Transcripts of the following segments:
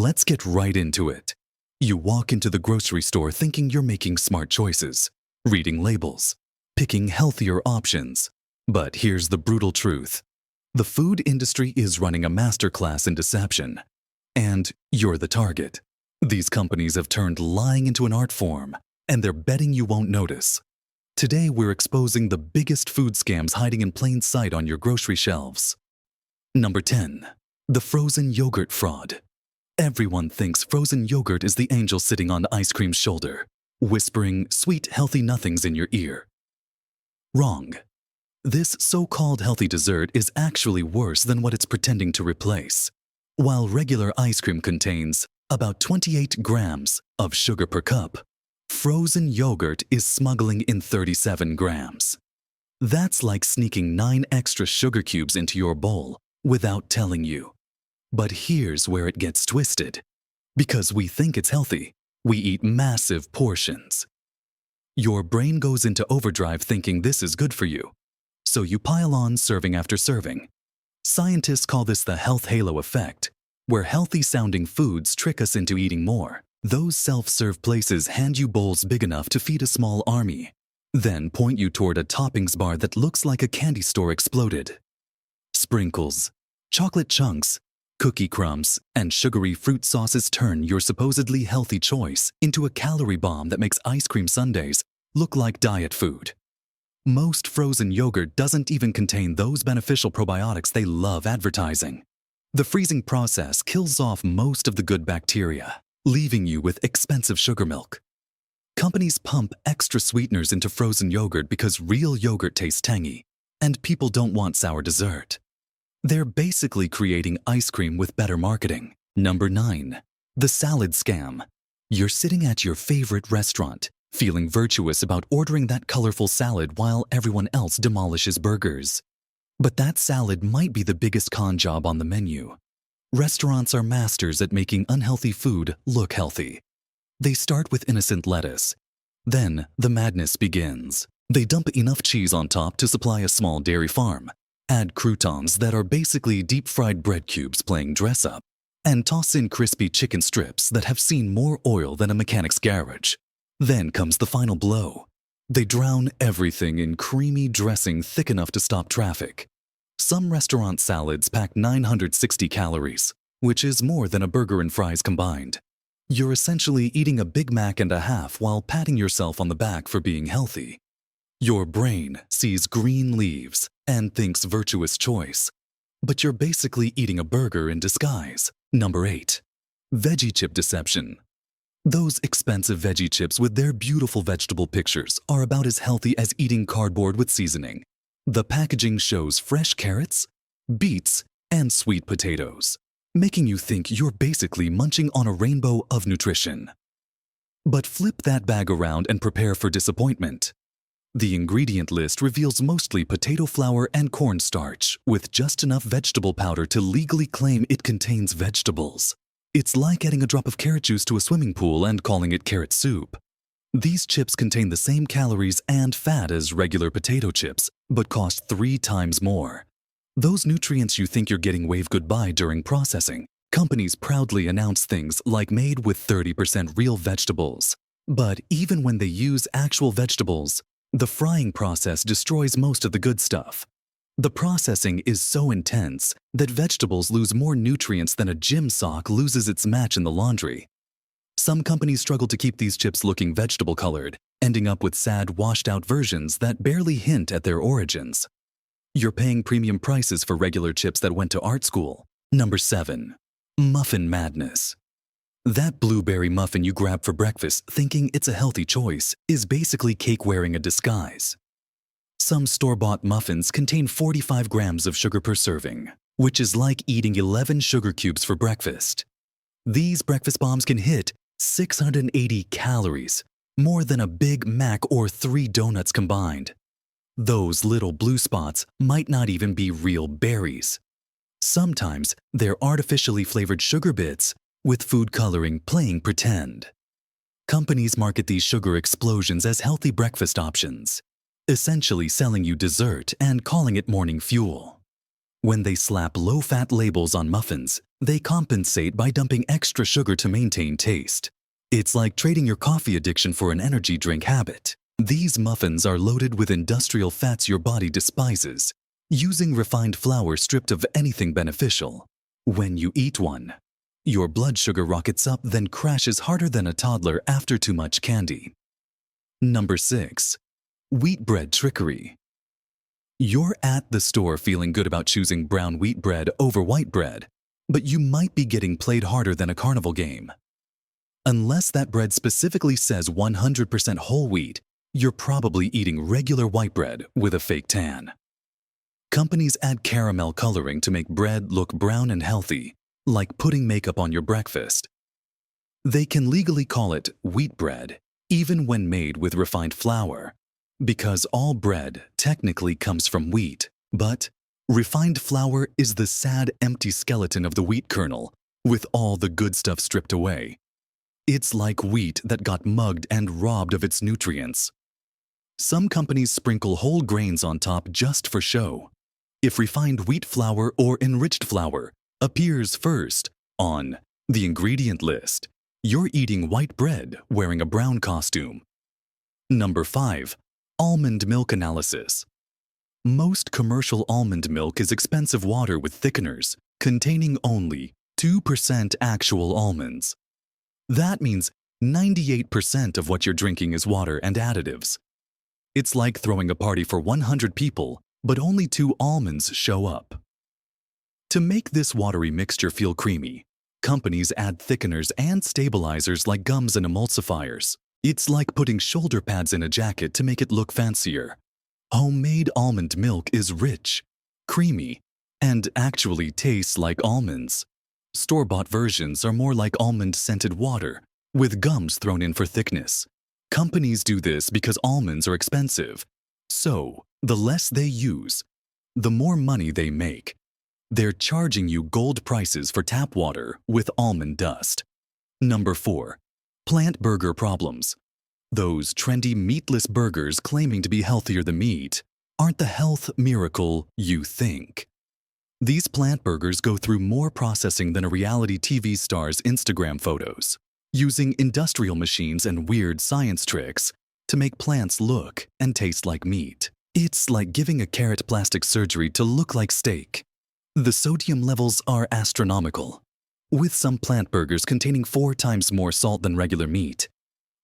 Let's get right into it. You walk into the grocery store thinking you're making smart choices, reading labels, picking healthier options. But here's the brutal truth. The food industry is running a masterclass in deception. And you're the target. These companies have turned lying into an art form, and they're betting you won't notice. Today, we're exposing the biggest food scams hiding in plain sight on your grocery shelves. Number 10. The frozen yogurt fraud. Everyone thinks frozen yogurt is the angel sitting on ice cream's shoulder, whispering sweet, healthy nothings in your ear. Wrong. This so-called healthy dessert is actually worse than what it's pretending to replace. While regular ice cream contains about 28 grams of sugar per cup, frozen yogurt is smuggling in 37 grams. That's like sneaking 9 extra sugar cubes into your bowl without telling you. But here's where it gets twisted. Because we think it's healthy, we eat massive portions. Your brain goes into overdrive thinking this is good for you. So you pile on serving after serving. Scientists call this the health halo effect, where healthy-sounding foods trick us into eating more. Those self-serve places hand you bowls big enough to feed a small army, then point you toward a toppings bar that looks like a candy store exploded. Sprinkles, chocolate chunks, cookie crumbs, and sugary fruit sauces turn your supposedly healthy choice into a calorie bomb that makes ice cream sundaes look like diet food. Most frozen yogurt doesn't even contain those beneficial probiotics they love advertising. The freezing process kills off most of the good bacteria, leaving you with expensive sugar milk. Companies pump extra sweeteners into frozen yogurt because real yogurt tastes tangy, and people don't want sour dessert. They're basically creating ice cream with better marketing. Number 9. The salad scam. You're sitting at your favorite restaurant, feeling virtuous about ordering that colorful salad while everyone else demolishes burgers. But that salad might be the biggest con job on the menu. Restaurants are masters at making unhealthy food look healthy. They start with innocent lettuce. Then the madness begins. They dump enough cheese on top to supply a small dairy farm, add croutons that are basically deep-fried bread cubes playing dress-up, and toss in crispy chicken strips that have seen more oil than a mechanic's garage. Then comes the final blow. They drown everything in creamy dressing thick enough to stop traffic. Some restaurant salads pack 960 calories, which is more than a burger and fries combined. You're essentially eating a Big Mac and a half while patting yourself on the back for being healthy. Your brain sees green leaves and thinks virtuous choice, but you're basically eating a burger in disguise. Number 8. Veggie Chip deception. Those expensive veggie chips with their beautiful vegetable pictures are about as healthy as eating cardboard with seasoning. The packaging shows fresh carrots, beets, and sweet potatoes, making you think you're basically munching on a rainbow of nutrition. But flip that bag around and prepare for disappointment. The ingredient list reveals mostly potato flour and cornstarch, with just enough vegetable powder to legally claim it contains vegetables. It's like adding a drop of carrot juice to a swimming pool and calling it carrot soup. These chips contain the same calories and fat as regular potato chips, but cost 3 times more. Those nutrients you think you're getting wave goodbye during processing. Companies proudly announce things like made with 30% real vegetables. But even when they use actual vegetables, the frying process destroys most of the good stuff. The processing is so intense that vegetables lose more nutrients than a gym sock loses its match in the laundry. Some companies struggle to keep these chips looking vegetable-colored, ending up with sad, washed-out versions that barely hint at their origins. You're paying premium prices for regular chips that went to art school. Number 7. Muffin Madness. That blueberry muffin you grab for breakfast thinking it's a healthy choice is basically cake wearing a disguise. Some store-bought muffins contain 45 grams of sugar per serving, which is like eating 11 sugar cubes for breakfast. These breakfast bombs can hit 680 calories, more than a Big Mac or 3 donuts combined. Those little blue spots might not even be real berries. Sometimes they're artificially flavored sugar bits with food coloring playing pretend. Companies market these sugar explosions as healthy breakfast options, essentially selling you dessert and calling it morning fuel. When they slap low-fat labels on muffins, They compensate by dumping extra sugar to maintain taste. It's like trading your coffee addiction for an energy drink habit. These muffins are loaded with industrial fats your body despises, using refined flour stripped of anything beneficial. When you eat one, your blood sugar rockets up, then crashes harder than a toddler after too much candy. Number 6. Wheat bread trickery. You're at the store feeling good about choosing brown wheat bread over white bread, but you might be getting played harder than a carnival game. Unless that bread specifically says 100% whole wheat, you're probably eating regular white bread with a fake tan. Companies add caramel coloring to make bread look brown and healthy, like putting makeup on your breakfast. They can legally call it wheat bread, even when made with refined flour, because all bread technically comes from wheat. But refined flour is the sad, empty skeleton of the wheat kernel, with all the good stuff stripped away. It's like wheat that got mugged and robbed of its nutrients. Some companies sprinkle whole grains on top just for show. If refined wheat flour or enriched flour appears first on the ingredient list, you're eating white bread wearing a brown costume. Number 5. Almond milk analysis. Most commercial almond milk is expensive water with thickeners containing only 2% actual almonds. That means 98% of what you're drinking is water and additives. It's like throwing a party for 100 people, but only 2 almonds show up. To make this watery mixture feel creamy, companies add thickeners and stabilizers like gums and emulsifiers. It's like putting shoulder pads in a jacket to make it look fancier. Homemade almond milk is rich, creamy, and actually tastes like almonds. Store-bought versions are more like almond-scented water, with gums thrown in for thickness. Companies do this because almonds are expensive. So, the less they use, the more money they make. They're charging you gold prices for tap water with almond dust. Number 4. Plant burger problems. Those trendy meatless burgers claiming to be healthier than meat aren't the health miracle you think. These plant burgers go through more processing than a reality TV star's Instagram photos, using industrial machines and weird science tricks to make plants look and taste like meat. It's like giving a carrot plastic surgery to look like steak. The sodium levels are astronomical, with some plant burgers containing 4 times more salt than regular meat.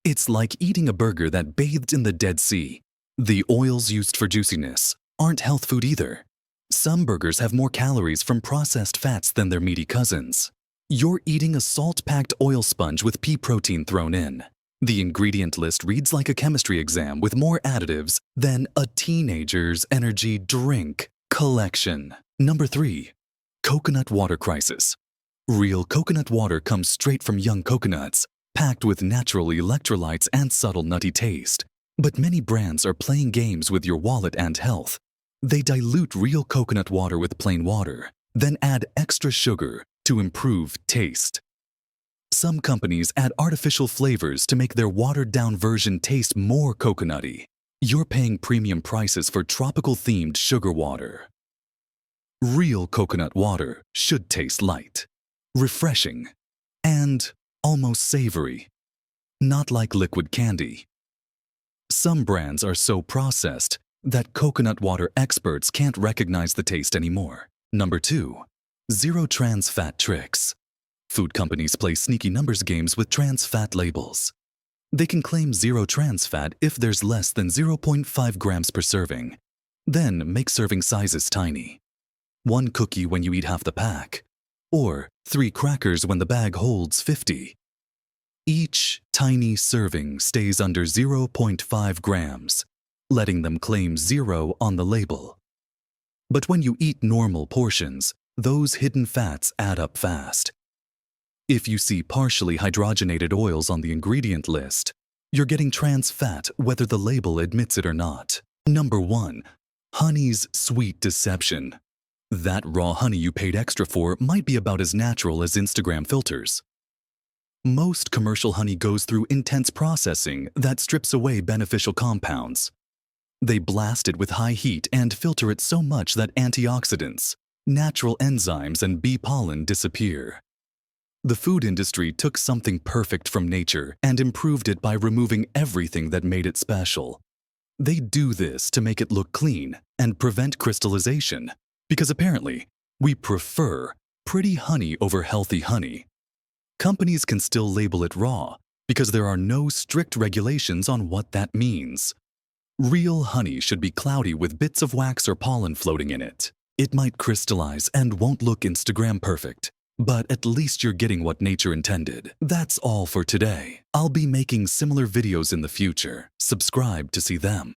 It's like eating a burger that bathed in the Dead Sea. The oils used for juiciness aren't health food either. Some burgers have more calories from processed fats than their meaty cousins. You're eating a salt-packed oil sponge with pea protein thrown in. The ingredient list reads like a chemistry exam with more additives than a teenager's energy drink collection. Number 3. Coconut water crisis. Real coconut water comes straight from young coconuts, packed with natural electrolytes and subtle nutty taste. But many brands are playing games with your wallet and health. They dilute real coconut water with plain water, then add extra sugar to improve taste. Some companies add artificial flavors to make their watered-down version taste more coconutty. You're paying premium prices for tropical-themed sugar water. Real coconut water should taste light, refreshing, and almost savory, not like liquid candy. Some brands are so processed that coconut water experts can't recognize the taste anymore. Number 2. Zero trans fat tricks. Food companies play sneaky numbers games with trans fat labels. They can claim zero trans fat if there's less than 0.5 grams per serving, then make serving sizes tiny. 1 cookie when you eat half the pack, or 3 crackers when the bag holds 50. Each tiny serving stays under 0.5 grams, letting them claim 0 on the label. But when you eat normal portions, those hidden fats add up fast. If you see partially hydrogenated oils on the ingredient list, you're getting trans fat whether the label admits it or not. Number 1. Honey's sweet deception. That raw honey you paid extra for might be about as natural as Instagram filters. Most commercial honey goes through intense processing that strips away beneficial compounds. They blast it with high heat and filter it so much that antioxidants, natural enzymes and bee pollen disappear. The food industry took something perfect from nature and improved it by removing everything that made it special. They do this to make it look clean and prevent crystallization, because apparently, we prefer pretty honey over healthy honey. Companies can still label it raw because there are no strict regulations on what that means. Real honey should be cloudy with bits of wax or pollen floating in it. It might crystallize and won't look Instagram perfect, but at least you're getting what nature intended. That's all for today. I'll be making similar videos in the future. Subscribe to see them.